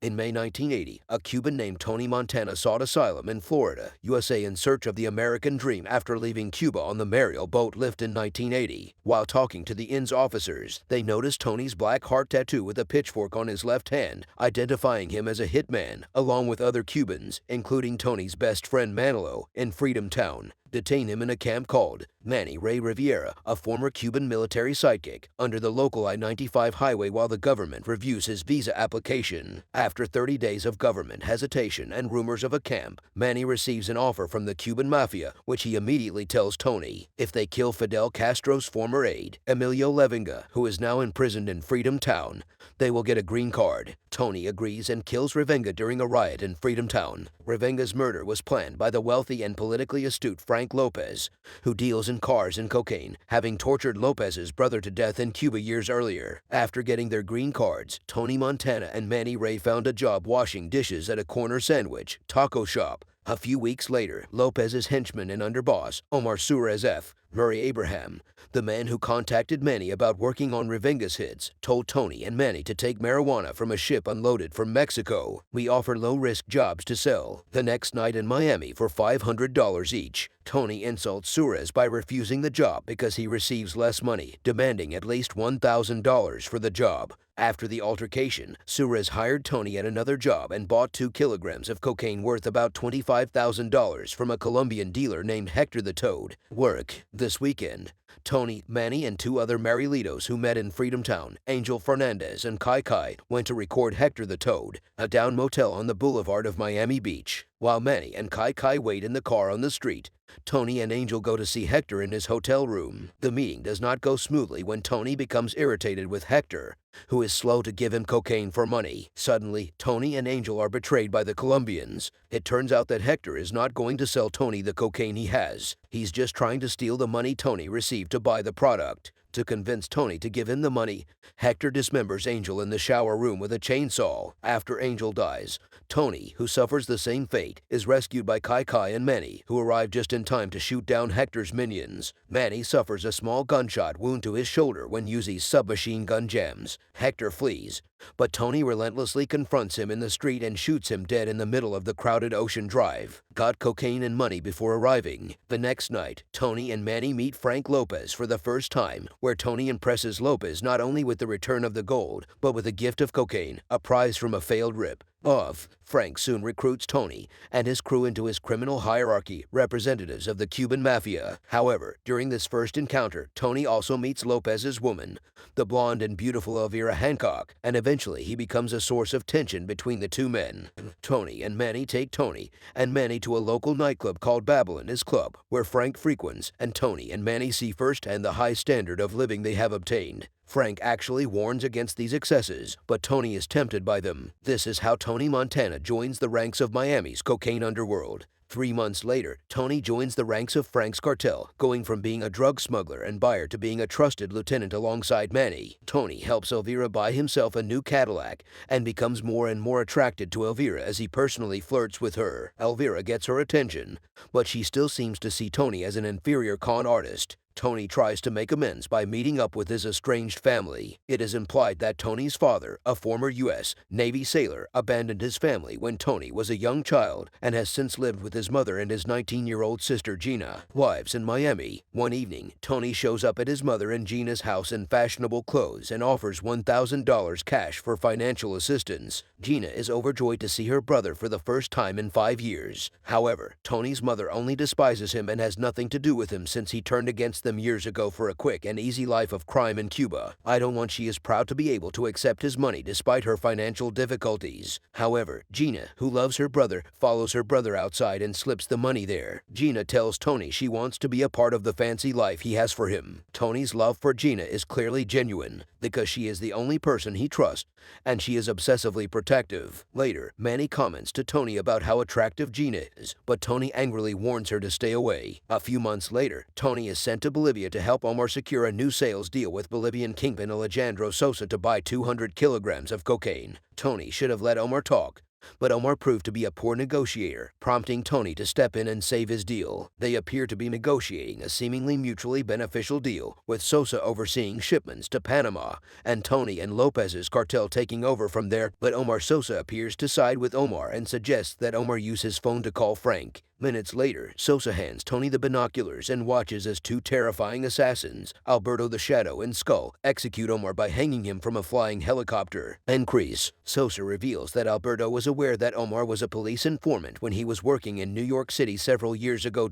In May 1980, a Cuban named Tony Montana sought asylum in Florida, USA in search of the American dream after leaving Cuba on the Mariel boat lift in 1980. While talking to the inn's officers, they noticed Tony's black heart tattoo with a pitchfork on his left hand, identifying him as a hitman, along with other Cubans, including Tony's best friend Manilo, in Freedom Town. Detain him in a camp called Manny Ray Riviera, a former Cuban military sidekick, under the local I-95 highway while the government reviews his visa application. After 30 days of government hesitation and rumors of a camp, Manny receives an offer from the Cuban mafia, which he immediately tells Tony if they kill Fidel Castro's former aide, Emilio Levinga, who is now imprisoned in Freedom Town, they will get a green card. Tony agrees and kills Revenga during a riot in Freedom Town. Revenga's murder was planned by the wealthy and politically astute Frank Lopez, who deals in cars and cocaine, having tortured Lopez's brother to death in Cuba years earlier. After getting their green cards, Tony Montana and Manny Ray found a job washing dishes at a corner sandwich taco shop. A few weeks later, Lopez's henchman and underboss, Omar Suarez F. Murray Abraham, the man who contacted Manny about working on Revenga's hits, told Tony and Manny to take marijuana from a ship unloaded from Mexico. We offer low-risk jobs to sell. The next night in Miami for $500 each. Tony insults Suarez by refusing the job because he receives less money, demanding at least $1,000 for the job. After the altercation, Suarez hired Tony at another job and bought 2 kilograms of cocaine worth about $25,000 from a Colombian dealer named Hector the Toad. Work. This weekend, Tony, Manny, and 2 other Marilitos who met in Freedom Town, Angel Fernandez and Kai Kai, went to record Hector the Toad, a down motel on the boulevard of Miami Beach. While Manny and Kai Kai wait in the car on the street, Tony and Angel go to see Hector in his hotel room. The meeting does not go smoothly when Tony becomes irritated with Hector, who is slow to give him cocaine for money. Suddenly, Tony and Angel are betrayed by the Colombians. It turns out that Hector is not going to sell Tony the cocaine he has. He's just trying to steal the money Tony received to buy the product. To convince Tony to give him the money, Hector dismembers Angel in the shower room with a chainsaw. After Angel dies, Tony, who suffers the same fate, is rescued by Kai Kai and Manny, who arrive just in time to shoot down Hector's minions. Manny suffers a small gunshot wound to his shoulder when using submachine gun jams. Hector flees, but Tony relentlessly confronts him in the street and shoots him dead in the middle of the crowded Ocean Drive. Got cocaine and money before arriving. The next night, Tony and Manny meet Frank Lopez for the first time, where Tony impresses Lopez not only with the return of the gold, but with a gift of cocaine, a prize from a failed rip off. Frank soon recruits Tony and his crew into his criminal hierarchy, representatives of the Cuban mafia. However, during this first encounter, Tony also meets Lopez's woman, the blonde and beautiful Elvira Hancock, and eventually he becomes a source of tension between the two men. Tony and Manny take Tony and Manny to a local nightclub called Babylon Club, where Frank frequents, and Tony and Manny see firsthand the high standard of living they have obtained. Frank actually warns against these excesses, but Tony is tempted by them. This is how Tony Montana joins the ranks of Miami's cocaine underworld. 3 months later, Tony joins the ranks of Frank's cartel, going from being a drug smuggler and buyer to being a trusted lieutenant alongside Manny. Tony helps Elvira buy himself a new Cadillac and becomes more and more attracted to Elvira as he personally flirts with her. Elvira gets her attention, but she still seems to see Tony as an inferior con artist. Tony tries to make amends by meeting up with his estranged family. It is implied that Tony's father, a former U.S. Navy sailor, abandoned his family when Tony was a young child and has since lived with his mother and his 19-year-old sister Gina, wives in Miami. One evening, Tony shows up at his mother and Gina's house in fashionable clothes and offers $1,000 cash for financial assistance. Gina is overjoyed to see her brother for the first time in 5 years. However, Tony's mother only despises him and has nothing to do with him since he turned against them years ago for a quick and easy life of crime in Cuba. I don't want she is proud to be able to accept his money despite her financial difficulties. However, Gina, who loves her brother, follows her brother outside and slips the money there. Gina tells Tony she wants to be a part of the fancy life he has for him. Tony's love for Gina is clearly genuine, because she is the only person he trusts, and she is obsessively protective. Later, Manny comments to Tony about how attractive Gina is, but Tony angrily warns her to stay away. A few months later, Tony is sent to Bolivia to help Omar secure a new sales deal with Bolivian kingpin Alejandro Sosa to buy 200 kilograms of cocaine. Tony should have let Omar talk, But Omar proved to be a poor negotiator, prompting Tony to step in and save his deal. They appear to be negotiating a seemingly mutually beneficial deal, with Sosa overseeing shipments to Panama and Tony and Lopez's cartel taking over from there. But Omar Sosa appears to side with Omar and suggests that Omar use his phone to call Frank. Minutes later, Sosa hands Tony the binoculars and watches as two terrifying assassins, Alberto the Shadow and Skull, execute Omar by hanging him from a flying helicopter. Increase. Sosa reveals that Alberto was aware that Omar was a police informant when he was working in New York City several years ago.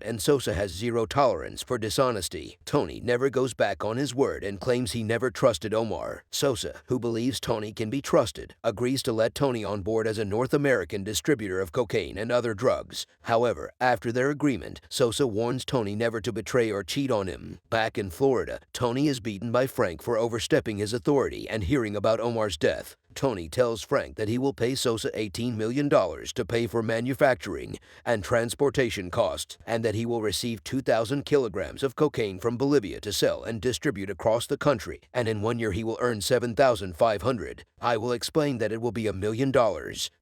And Sosa has zero tolerance for dishonesty. Tony never goes back on his word and claims he never trusted Omar. Sosa, who believes Tony can be trusted, agrees to let Tony on board as a North American distributor of cocaine and other drugs. However, after their agreement, Sosa warns Tony never to betray or cheat on him. Back in Florida, Tony is beaten by Frank for overstepping his authority and hearing about Omar's death. Tony tells Frank that he will pay Sosa $18 million to pay for manufacturing and transportation costs, and that he will receive 2,000 kilograms of cocaine from Bolivia to sell and distribute across the country, and in 1 year he will earn $7,500. I will explain that it will be $1 million.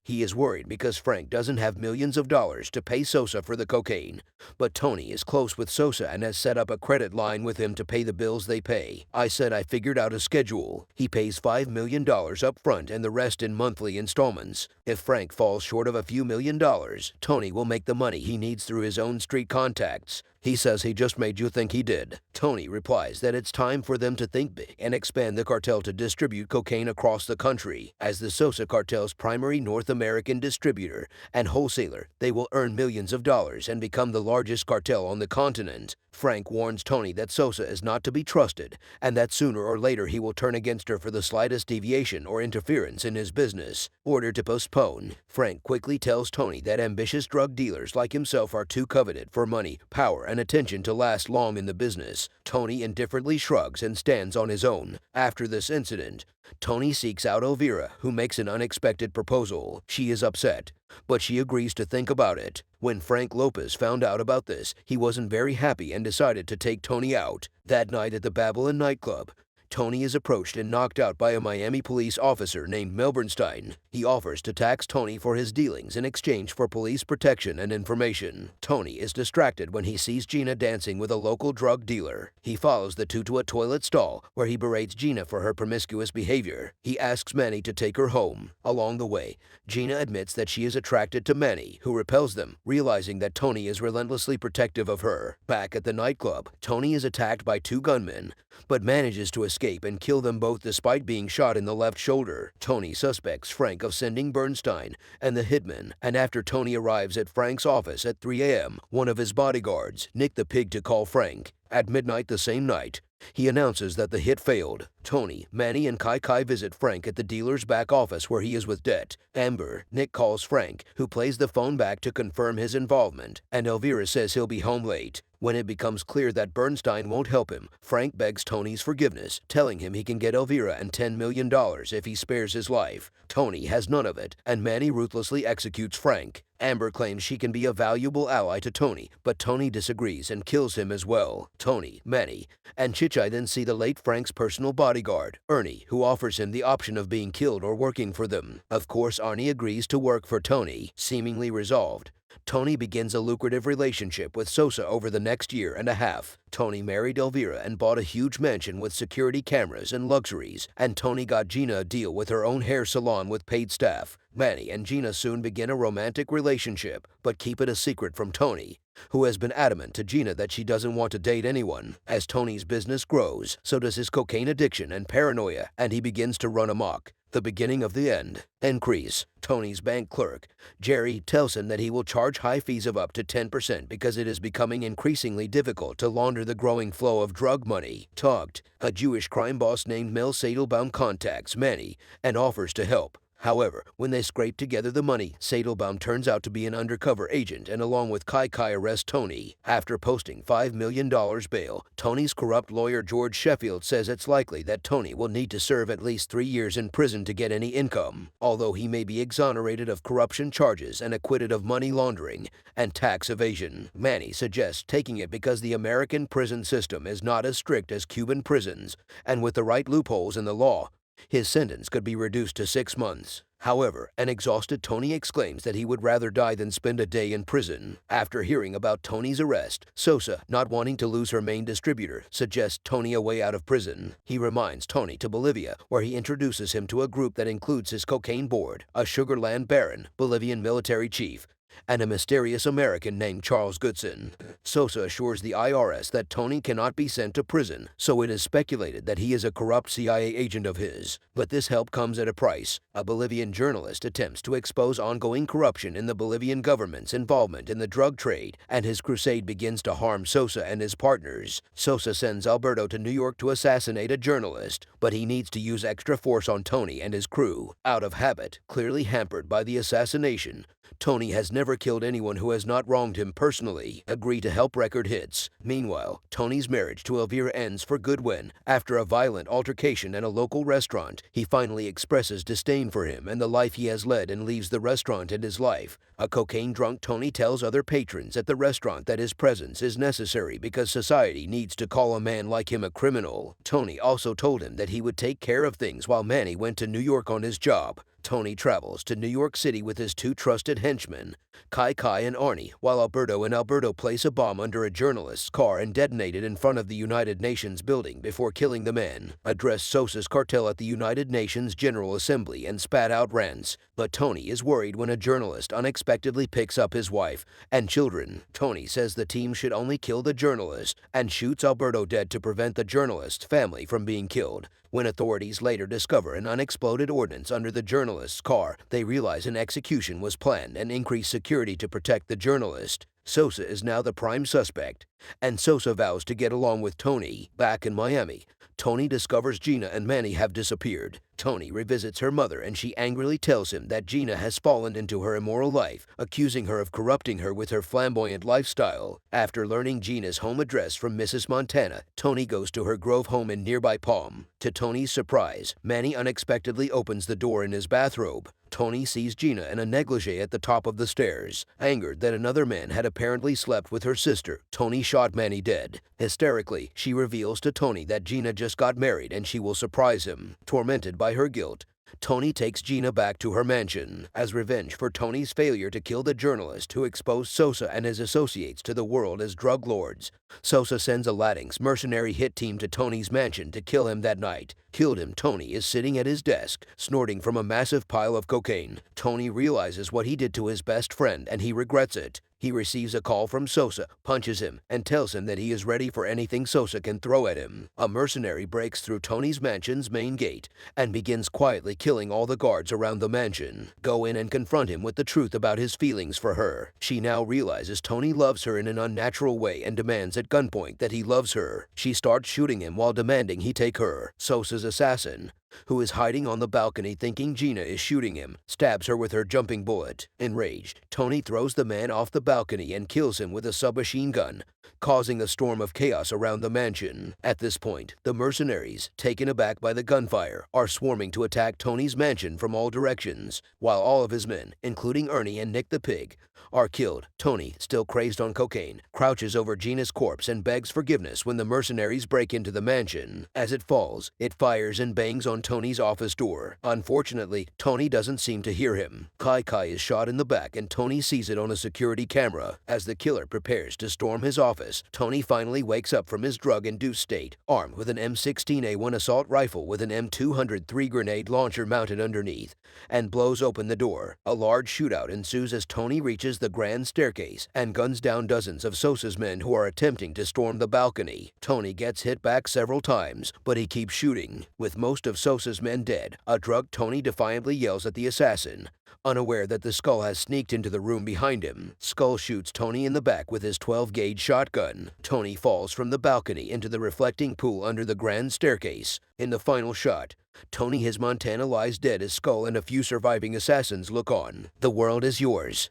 He is worried because Frank doesn't have millions of dollars to pay Sosa for the cocaine, but Tony is close with Sosa and has set up a credit line with him to pay the bills they pay. I said I figured out a schedule. He pays $5 million up front and the rest in monthly installments. If Frank falls short of a few $1,000,000, Tony will make the money he needs through his own street contacts. He says he just made you think he did. Tony replies that it's time for them to think big and expand the cartel to distribute cocaine across the country. As the Sosa cartel's primary North American distributor and wholesaler, they will earn millions of dollars and become the largest cartel on the continent. Frank warns Tony that Sosa is not to be trusted and that sooner or later he will turn against her for the slightest deviation or interference in his business. Ordered to postpone, Frank quickly tells Tony that ambitious drug dealers like himself are too coveted for money, power, and attention to last long in the business. Tony indifferently shrugs and stands on his own. After this incident, Tony seeks out Elvira, who makes an unexpected proposal. She is upset, but she agrees to think about it. When Frank Lopez found out about this, he wasn't very happy and decided to take Tony out. That night at the Babylon nightclub, Tony is approached and knocked out by a Miami police officer named Melbournestein. He offers to tax Tony for his dealings in exchange for police protection and information. Tony is distracted when he sees Gina dancing with a local drug dealer. He follows the two to a toilet stall where he berates Gina for her promiscuous behavior. He asks Manny to take her home. Along the way, Gina admits that she is attracted to Manny, who repels them, realizing that Tony is relentlessly protective of her. Back at the nightclub, Tony is attacked by two gunmen, but manages to escape and kill them both despite being shot in the left shoulder. Tony suspects Frank of sending Bernstein and the hitman, and after Tony arrives at Frank's office at 3 a.m., one of his bodyguards, Nick the Pig, to call Frank. At midnight the same night, he announces that the hit failed. Tony, Manny, and Kai visit Frank at the dealer's back office where he is with debt. Amber, Nick calls Frank, who plays the phone back to confirm his involvement, and Elvira says he'll be home late. When it becomes clear that Bernstein won't help him, Frank begs Tony's forgiveness, telling him he can get Elvira and $10 million if he spares his life. Tony has none of it, and Manny ruthlessly executes Frank. Amber claims she can be a valuable ally to Tony, but Tony disagrees and kills him as well. Tony, Manny, and Chichai then see the late Frank's personal bodyguard, Ernie, who offers him the option of being killed or working for them. Of course, Arnie agrees to work for Tony, seemingly resolved. Tony begins a lucrative relationship with Sosa over the next year and a half. Tony married Elvira and bought a huge mansion with security cameras and luxuries, and Tony got Gina a deal with her own hair salon with paid staff. Manny and Gina soon begin a romantic relationship, but keep it a secret from Tony, who has been adamant to Gina that she doesn't want to date anyone. As Tony's business grows, so does his cocaine addiction and paranoia, and he begins to run amok. The beginning of the end. Increase. Tony's bank clerk, Jerry, tells him that he will charge high fees of up to 10% because it is becoming increasingly difficult to launder the growing flow of drug money. Tugged, a Jewish crime boss named Mel Sadelbaum contacts Manny and offers to help. However, when they scrape together the money, Sadelbaum turns out to be an undercover agent and along with Kai arrest Tony. After posting $5 million bail, Tony's corrupt lawyer George Sheffield says it's likely that Tony will need to serve at least 3 years in prison to get any income, although he may be exonerated of corruption charges and acquitted of money laundering and tax evasion. Manny suggests taking it because the American prison system is not as strict as Cuban prisons, and with the right loopholes in the law, his sentence could be reduced to 6 months. However, an exhausted Tony exclaims that he would rather die than spend a day in prison. After hearing about Tony's arrest, Sosa, not wanting to lose her main distributor, suggests Tony a way out of prison. He reminds Tony to Bolivia, where he introduces him to a group that includes his cocaine board, a sugarland baron, Bolivian military chief, and a mysterious American named Charles Goodson. Sosa assures the IRS that Tony cannot be sent to prison, so it is speculated that he is a corrupt CIA agent of his. But this help comes at a price. A Bolivian journalist attempts to expose ongoing corruption in the Bolivian government's involvement in the drug trade, and his crusade begins to harm Sosa and his partners. Sosa sends Alberto to New York to assassinate a journalist, but he needs to use extra force on Tony and his crew. Out of habit, clearly hampered by the assassination, Tony has never killed anyone who has not wronged him personally. Agree to help record hits. Meanwhile, Tony's marriage to Elvira ends for good when, after a violent altercation at a local restaurant, he finally expresses disdain for him and the life he has led and leaves the restaurant and his life. A cocaine-drunk Tony tells other patrons at the restaurant that his presence is necessary because society needs to call a man like him a criminal. Tony also told him that he would take care of things while Manny went to New York on his job. Tony travels to New York City with his two trusted henchmen, Kai and Arnie, while Alberto place a bomb under a journalist's car and detonate it in front of the United Nations building before killing the man, addressed Sosa's cartel at the United Nations General Assembly and spat out rants. But Tony is worried when a journalist unexpectedly picks up his wife and children. Tony says the team should only kill the journalist and shoots Alberto dead to prevent the journalist's family from being killed. When authorities later discover an unexploded ordnance under the journalist's car, they realize an execution was planned and increase security to protect the journalist. Sosa is now the prime suspect, and Sosa vows to get along with Tony. Back in Miami, Tony discovers Gina and Manny have disappeared. Tony revisits her mother and she angrily tells him that Gina has fallen into her immoral life, accusing her of corrupting her with her flamboyant lifestyle. After learning Gina's home address from Mrs. Montana, Tony goes to her Grove home in nearby Palm. To Tony's surprise, Manny unexpectedly opens the door in his bathrobe. Tony sees Gina in a negligee at the top of the stairs. Angered that another man had apparently slept with her sister, Tony shot Manny dead. Hysterically, she reveals to Tony that Gina just got married and she will surprise him. Tormented by her guilt, Tony takes Gina back to her mansion. As revenge for Tony's failure to kill the journalist who exposed Sosa and his associates to the world as drug lords, Sosa sends a Latinx mercenary hit team to Tony's mansion to kill him that night. Killed him, Tony is sitting at his desk, snorting from a massive pile of cocaine. Tony realizes what he did to his best friend and he regrets it. He receives a call from Sosa, punches him, and tells him that he is ready for anything Sosa can throw at him. A mercenary breaks through Tony's mansion's main gate and begins quietly killing all the guards around the mansion. Go in and confront him with the truth about his feelings for her. She now realizes Tony loves her in an unnatural way and demands at gunpoint that he loves her. She starts shooting him while demanding he take her. Sosa's assassin, who is hiding on the balcony thinking Gina is shooting him, stabs her with her jumping bullet. Enraged, Tony throws the man off the balcony and kills him with a submachine gun, causing a storm of chaos around the mansion. At this point, the mercenaries, taken aback by the gunfire, are swarming to attack Tony's mansion from all directions. While all of his men, including Ernie and Nick the Pig, are killed, Tony, still crazed on cocaine, crouches over Gina's corpse and begs forgiveness when the mercenaries break into the mansion. As it falls, it fires and bangs on Tony's office door. Unfortunately, Tony doesn't seem to hear him. Kai is shot in the back and Tony sees it on a security camera. As the killer prepares to storm his office, Tony finally wakes up from his drug-induced state, armed with an M16A1 assault rifle with an M203 grenade launcher mounted underneath, and blows open the door. A large shootout ensues as Tony reaches the grand staircase and guns down dozens of Sosa's men who are attempting to storm the balcony. Tony gets hit back several times, but he keeps shooting. With most of Sosa's men dead, a drugged Tony defiantly yells at the assassin, unaware that the Skull has sneaked into the room behind him. Skull shoots Tony in the back with his 12-gauge shotgun. Tony falls from the balcony into the reflecting pool under the grand staircase. In the final shot, Tony Montana lies dead as Skull and a few surviving assassins look on. The world is yours.